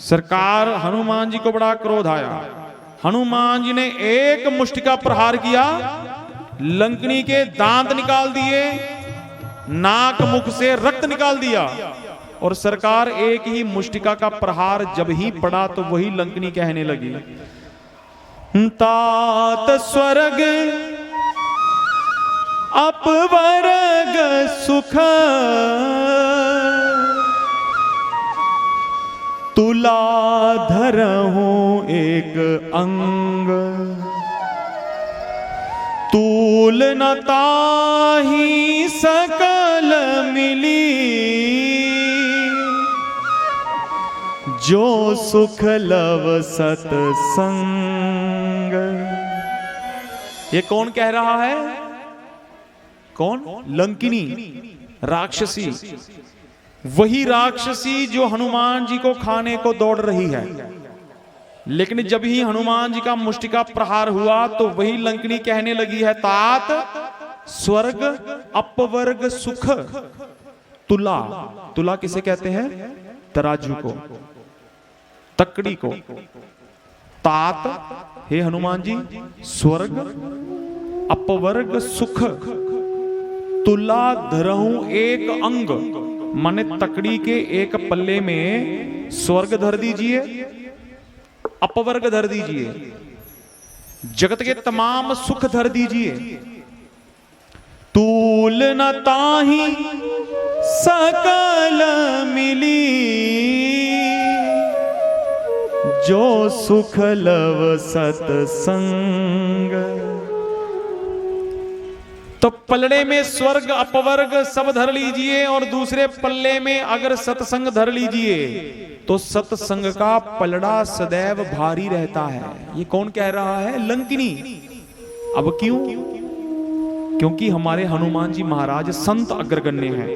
सरकार हनुमान जी को बड़ा क्रोध आया। हनुमान जी ने एक मुष्टि का प्रहार किया, लंकनी के दांत निकाल दिए, नाक मुख से रक्त निकाल दिया। और सरकार एक ही मुष्टिका का प्रहार जब ही पड़ा तो वही लंकनी कहने लगी, तात स्वर्ग अपवर्ग सुख तुला धरहूं एक अंग, तूल न ताहि सकल मिली, जो सुख लव सतसंग। ये कौन कह रहा है? कौन? लंकिनी राक्षसी, वही राक्षसी जो हनुमान जी को खाने को दौड़ रही है। लेकिन जब ही हनुमान जी का मुष्टिका प्रहार हुआ तो वही लंकिनी कहने लगी है, तात स्वर्ग अपवर्ग सुख तुला। तुला किसे कहते हैं? तराजू को, तकड़ी को। तात हे हनुमान जी, स्वर्ग अपवर्ग सुख तुला धरहूं एक अंग, माने तकड़ी के एक पल्ले में स्वर्ग धर दीजिए, अपवर्ग धर दीजिए, जगत के तमाम सुख धर दीजिए। तूल न ताहि सकल मिली, जो सुख लव सतसंग। तो पलड़े में स्वर्ग अपवर्ग सब धर लीजिए और दूसरे पल्ले में अगर सत्संग धर लीजिए तो सत्संग का पलड़ा सदैव भारी रहता है। ये कौन कह रहा है? लंकिनी। अब क्यों? क्योंकि हमारे हनुमान जी महाराज संत अग्रगण्य हैं।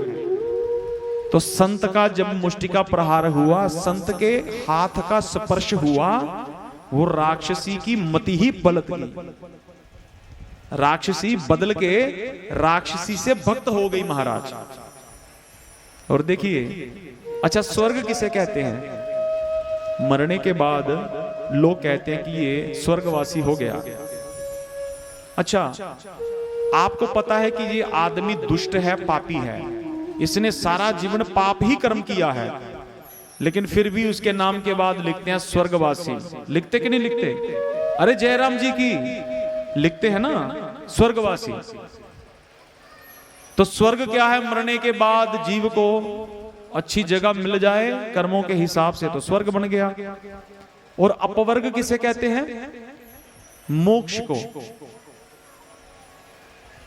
तो संत का जब मुष्टिका प्रहार हुआ, संत के हाथ का स्पर्श हुआ, वो राक्षसी की मति ही पलट गई। राक्षसी बदल के राक्षसी से भक्त हो गई महाराज। और देखिए, अच्छा स्वर्ग किसे कहते हैं? मरने के बाद लोग कहते हैं कि ये स्वर्गवासी हो गया। अच्छा, आपको पता है कि ये आदमी दुष्ट है, पापी है, इसने सारा जीवन पाप ही कर्म किया है, लेकिन फिर भी उसके नाम के बाद लिखते हैं स्वर्गवासी। लिखते कि नहीं लिखते? अरे जयराम जी की लिखते हैं ना, स्वर्गवासी। तो स्वर्ग क्या है? मरने के बाद जीव को अच्छी जगह मिल जाए कर्मों के हिसाब से तो स्वर्ग बन गया। और अपवर्ग किसे कहते हैं? मोक्ष को।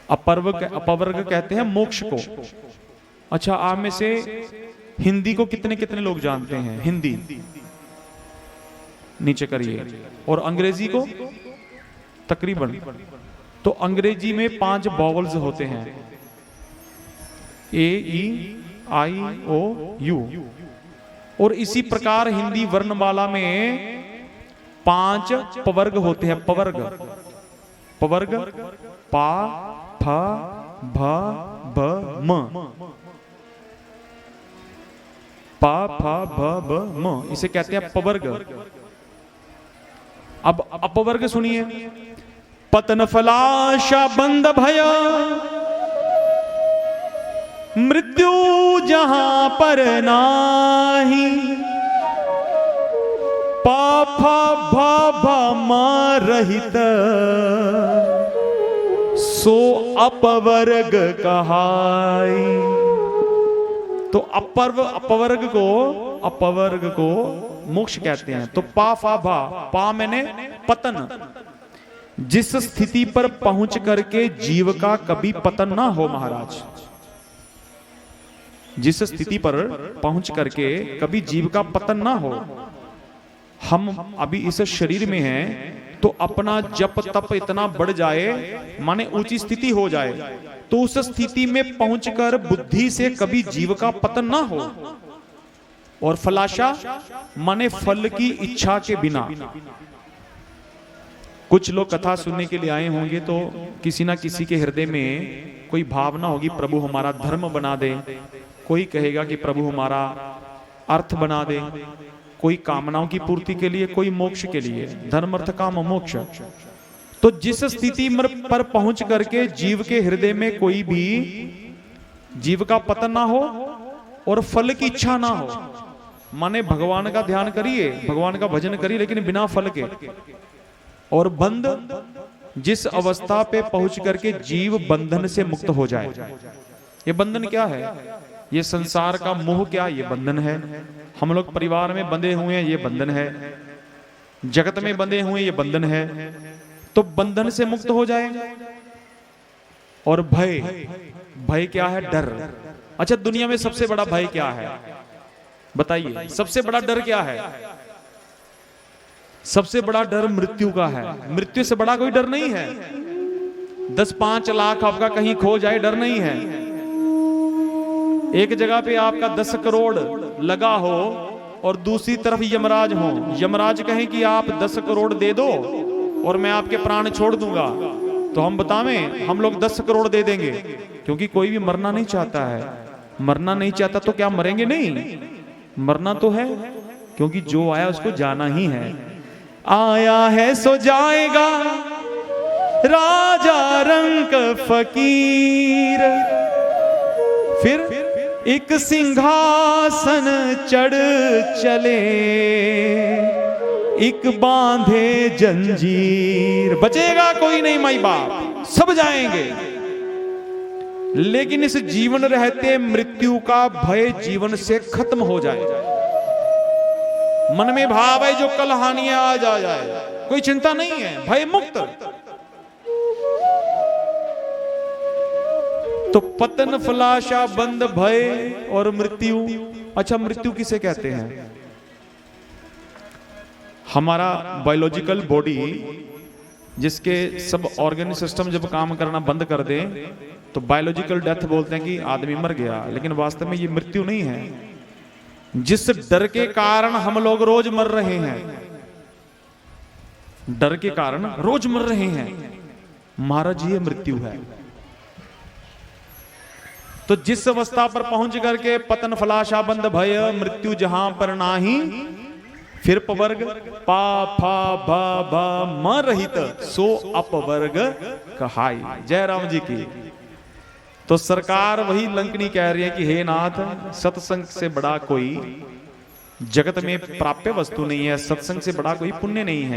अपवर्ग कहते हैं मोक्ष को। अच्छा, आप में से हिंदी को कितने कितने लोग जानते हैं? हिंदी नीचे करिए। और अंग्रेजी को? तकरीबन। तो अंग्रेजी में 5 वॉवल्स होते हैं, ए ई आई ओ यू। और इसी प्रकार हिंदी वर्णमाला में 5 पवर्ग होते हैं। पवर्ग, पवर्ग पा फ भ भ म, पा फ भ भ म, इसे कहते हैं पवर्ग। अब अपवर्ग सुनिए। पतन फलाशा बंद भया, मृत्यु जहां पर नाही, पाप भा रहित सो अपवर्ग कहाई। तो अपवर्ग को मोक्ष कहते हैं। तो पा फा भा, पा मैंने पतन, जिस स्थिति पर पहुंच करके जीव का कभी पतन ना हो महाराज, जिस स्थिति पर पहुंच करके कभी जीव का पतन ना हो। हम अभी इस शरीर में हैं तो अपना जप तप इतना बढ़ जाए, माने ऊंची स्थिति हो जाए, तो उस स्थिति में पहुंचकर बुद्धि से कभी जीव का पतन ना हो। और फलाशा माने फल की इच्छा के बिना। कुछ लोग कथा सुनने के लिए आए होंगे तो किसी ना किसी के हृदय में कोई भावना होगी, प्रभु हमारा धर्म बना दे, कोई कहेगा कि प्रभु हमारा अर्थ बना दे, कोई कामनाओं की पूर्ति के लिए, कोई मोक्ष के लिए, धर्म अर्थ काम मोक्ष। तो जिस स्थिति पर पहुंच करके जीव के हृदय में कोई भी जीव का पतन ना हो और फल की इच्छा ना हो, माने भगवान का ध्यान करिए, भगवान का भजन करिए, लेकिन बिना फल के, और बंध जिस अवस्था पे पहुंच करके जीव बंधन से मुक्त हो जाए। ये बंधन क्या है? ये संसार का मोह क्या? ये बंधन है। हम लोग परिवार में बंधे हुए हैं, ये बंधन है। जगत में बंधे हुए, ये बंधन है। तो बंधन से मुक्त हो जाए। और भय, भय क्या है? डर। अच्छा, दुनिया में सबसे बड़ा भय क्या है बताइए? सबसे बड़ा डर क्या है? सबसे बड़ा डर मृत्यु का है। मृत्यु से बड़ा कोई डर नहीं है। 10-5 लाख आपका कहीं खो जाए, डर नहीं है। एक जगह पे आपका 10 करोड़ लगा हो और दूसरी तरफ यमराज हो, यमराज कहें कि आप 10 करोड़ दे दो और मैं आपके प्राण छोड़ दूंगा, तो हम बतावें हम लोग 10 करोड़ दे देंगे, क्योंकि कोई भी मरना नहीं चाहता है। मरना नहीं चाहता तो क्या मरेंगे? नहीं, मरना तो है, क्योंकि जो आया उसको जाना ही है। आया है सो जाएगा, राजा रंक फकीर, फिर एक सिंहासन चढ़ चले, एक बांधे जंजीर। बचेगा कोई नहीं माई बाप, सब जाएंगे। लेकिन इस जीवन रहते मृत्यु का भय जीवन से खत्म हो जाए। मन में भाव है जो कल हानियां आ जाए, कोई चिंता नहीं है, भय मुक्त। तो पतन, फलाशा, बंध, भय और मृत्यु। अच्छा, मृत्यु किसे कहते हैं? हमारा बायोलॉजिकल बॉडी, जिसके सब ऑर्गन सिस्टम जब काम करना बंद कर दे तो बायोलॉजिकल डेथ बोलते हैं कि आदमी मर गया, लेकिन वास्तव में ये मृत्यु नहीं है। जिस डर के कारण हम लोग रोज मर रहे हैं, डर के कारण रोज मर रहे हैं, महाराज ये मृत्यु है। तो जिस अवस्था पर पहुंच करके पतन, फलाशा, बंध, भय, मृत्यु जहां पर नाही, फिर पवर्ग पा फा भा भा म रहित सो अपवर्ग कहाई। जय राम जी की। तो सरकार वही लंकनी कह रही है कि हे नाथ, सत्संग से बड़ा कोई जगत में प्राप्य वस्तु नहीं है, सत्संग से बड़ा कोई पुण्य नहीं है।